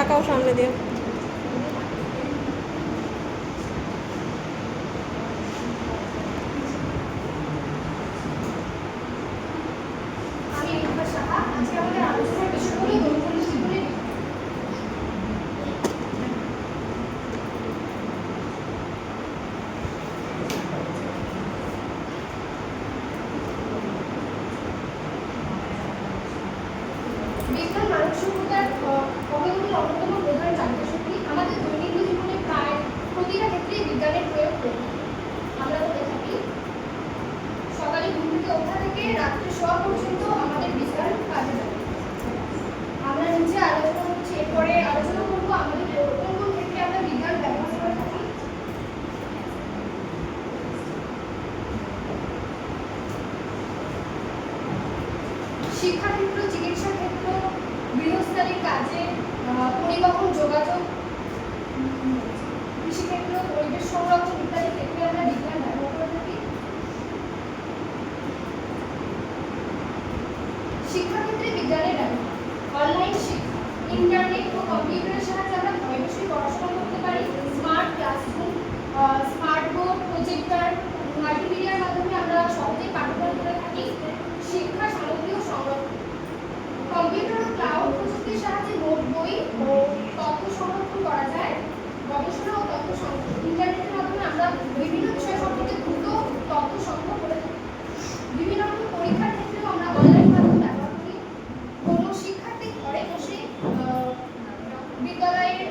তাকাও সামনে দিয়ে। বিজ্ঞান মানব সভ্যতার অগ্রগতির অন্যতম প্রধান চালিকাশক্তি। আমাদের দৈনন্দিন জীবনে প্রায় প্রতিটা ক্ষেত্রেই বিজ্ঞানের প্রয়োগ করি। আমরা বলে থাকি সকালে ঘুম থেকে ওঠা থেকে রাত্রে শোয়া পর্যন্ত আমাদের বিজ্ঞান কাজে লাগে। আমরা নিচে আলোচনা করছি, এরপরে আলোচনা করবো আমাদের কোন কোন ক্ষেত্রে আমরা বিজ্ঞান ব্যবহার করে থাকি। শিক্ষাক্ষেত্র, চিকিৎসা ক্ষেত্র, গৃহস্থালির কাজে, পরিবহন, যোগাযোগ, কৃষিক্ষেত্র, পরিবেশ সংরক্ষণ ইত্যাদি ক্ষেত্রে আমরা বিজ্ঞান ব্যবহার করে থাকি। শিক্ষাক্ষেত্রে বিজ্ঞানের ব্যবহার অনলাইন শিক্ষা, ইন্টারনেট ও কম্পিউটারের সাহায্যে আমরা ঘরে বসে পড়াশোনা করতে পারি। Smart classroom, smart board, projector, মাল্টিমিডিয়ার মাধ্যমে আমরা সহজেই পাঠদান করে থাকি। শিক্ষা সামগ্রী ও সংরক্ষণ, কম্পিউটার ও ক্লাউড প্রযুক্তির সাহায্যে নোট, বই ও তথ্য সংরক্ষণ করা যায়। গবেষণা ও তথ্য সংগ্রহ, ইন্টারনেটের মাধ্যমে আমরা বিভিন্ন বিষয় সম্পর্কে দ্রুত তথ্য সংগ্রহ করে থাকি। বিভিন্ন রকম পরীক্ষার ক্ষেত্রেও আমরা অনলাইন মাধ্যম ব্যবহার করি। কোনো শিক্ষার্থী ঘরে বসে বিদ্যালয়ের